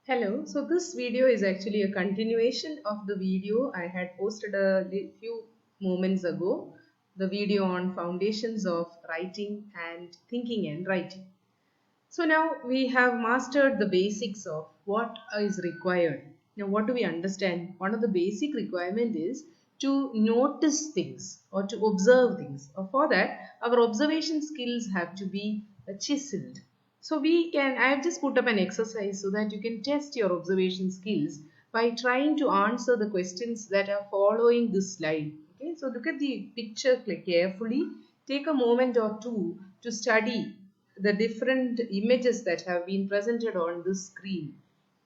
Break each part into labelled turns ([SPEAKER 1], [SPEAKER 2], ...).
[SPEAKER 1] Hello, so this video is actually a continuation of the video I had posted a few moments ago, the video on foundations of writing and thinking and writing. So now we have mastered the basics of what is required. Now what do we understand? One of the basic requirement is to notice things or to observe things. For that, our observation skills have to be chiseled. So I have just put up an exercise so that you can test your observation skills by trying to answer the questions that are following this slide. Okay, so look at the picture carefully. Take a moment or two to study the different images that have been presented on this screen.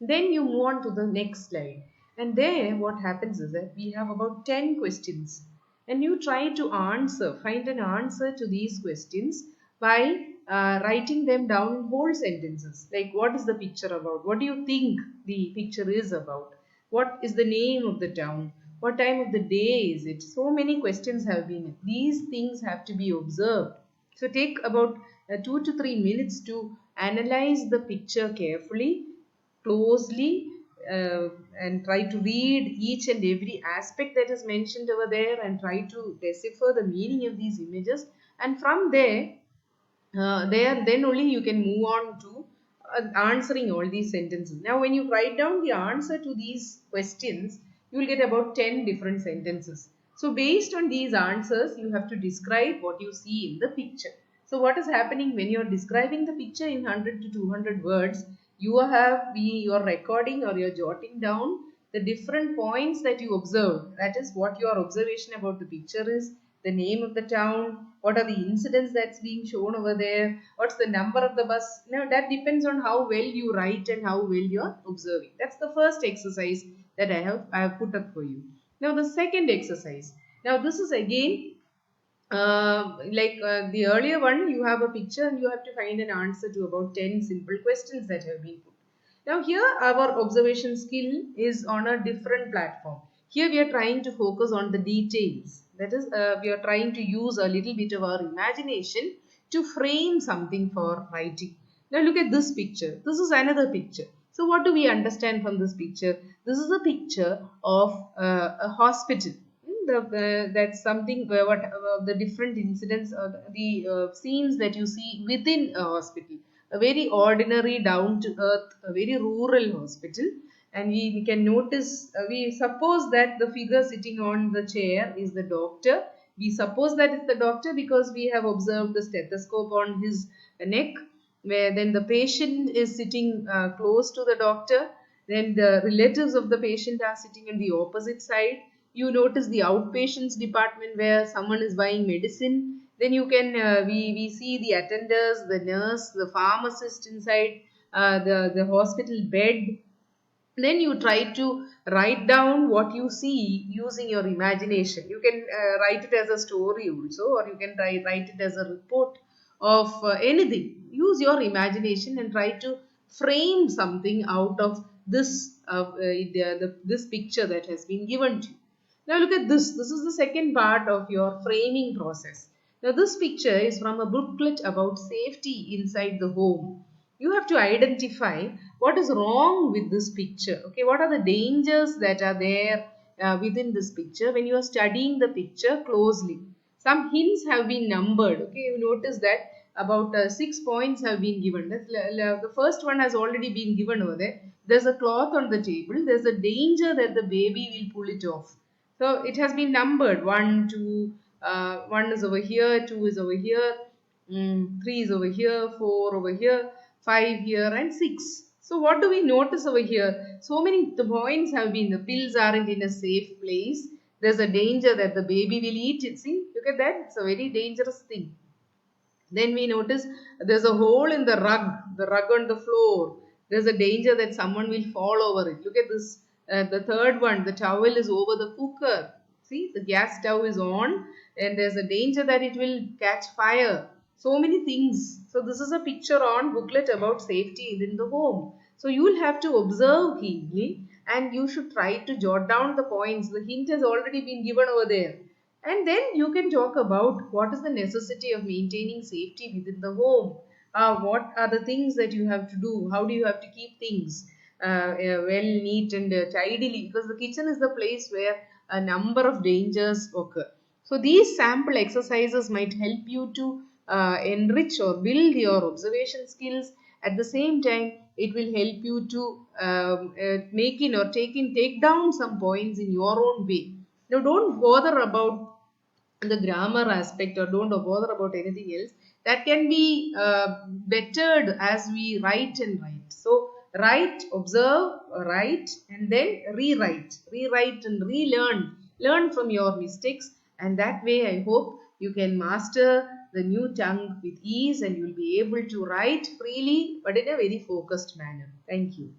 [SPEAKER 1] Then you move on to the next slide. And there what happens is that we have about 10 questions. And you try to find an answer to these questions by writing them down in whole sentences. Like what is the picture about? What do you think the picture is about? What is the name of the town? What time of the day is it? So many questions have been. These things have to be observed. So take about 2 to 3 minutes to analyze the picture carefully, closely, and try to read each and every aspect that is mentioned over there and try to decipher the meaning of these images. And from there then only you can move on to answering all these sentences. Now when you write down the answer to these questions, you will get about 10 different sentences. So based on these answers, you have to describe what you see in the picture. So what is happening when you are describing the picture in 100 to 200 words, you are recording or you are jotting down the different points that you observed. That is what your observation about the picture is, the name of the town, what are the incidents that's being shown over there, what's the number of the bus. Now that depends on how well you write and how well you're observing. That's the first exercise that I have put up for you. Now the second exercise. Now this is again the earlier one, you have a picture and you have to find an answer to about 10 simple questions that have been put. Now here our observation skill is on a different platform. Here we are trying to focus on the details. That is, we are trying to use a little bit of our imagination to frame something for writing. Now look at this picture. This is another picture. So what do we understand from this picture? This is a picture of a hospital. That's something where the different incidents or the scenes that you see within a hospital, a very ordinary, down to earth, a very rural hospital. And we can notice, we suppose that the figure sitting on the chair is the doctor. We suppose that it's the doctor because we have observed the stethoscope on his neck, where then the patient is sitting close to the doctor. Then the relatives of the patient are sitting on the opposite side. You notice the outpatients department where someone is buying medicine. Then you can we see the attenders, the nurse, the pharmacist inside the hospital bed. Then you try to write down what you see using your imagination. You can write it as a story also, or you can write it as a report of anything. Use your imagination and try to frame something out of this picture that has been given to you. Now look at this. This is the second part of your framing process. Now this picture is from a booklet about safety inside the home. You have to identify what is wrong with this picture. Okay, what are the dangers that are there within this picture when you are studying the picture closely. Some hints have been numbered. Okay, you notice that about 6 points have been given. The first one has already been given over there. There's a cloth on the table. There's a danger that the baby will pull it off. So it has been numbered. 1, 2, 1 is over here, 2 is over here, 3 is over here, 4 over here, 5 here and 6. So what do we notice over here? So many the points have been, the pills aren't in a safe place. There's a danger that the baby will eat it. See, look at that. It's a very dangerous thing. Then we notice there's a hole in the rug on the floor. There's a danger that someone will fall over it. Look at this. The third one, the towel is over the cooker. See, the gas stove is on and there's a danger that it will catch fire. So many things. So this is a picture on booklet about safety in the home. So you will have to observe keenly and you should try to jot down the points. The hint has already been given over there. And then you can talk about what is the necessity of maintaining safety within the home. What are the things that you have to do? How do you have to keep things? well neat and tidily, because the kitchen is the place where a number of dangers occur. So these sample exercises might help you to enrich or build your observation skills. At the same time, it will help you to make in or take down some points in your own way. Now, don't bother about the grammar aspect, or don't bother about anything else. That can be bettered as we write and write. So write, observe, write, and then rewrite and relearn. Learn from your mistakes, and that way I hope you can master the new tongue with ease, and you will be able to write freely but in a very focused manner. Thank you.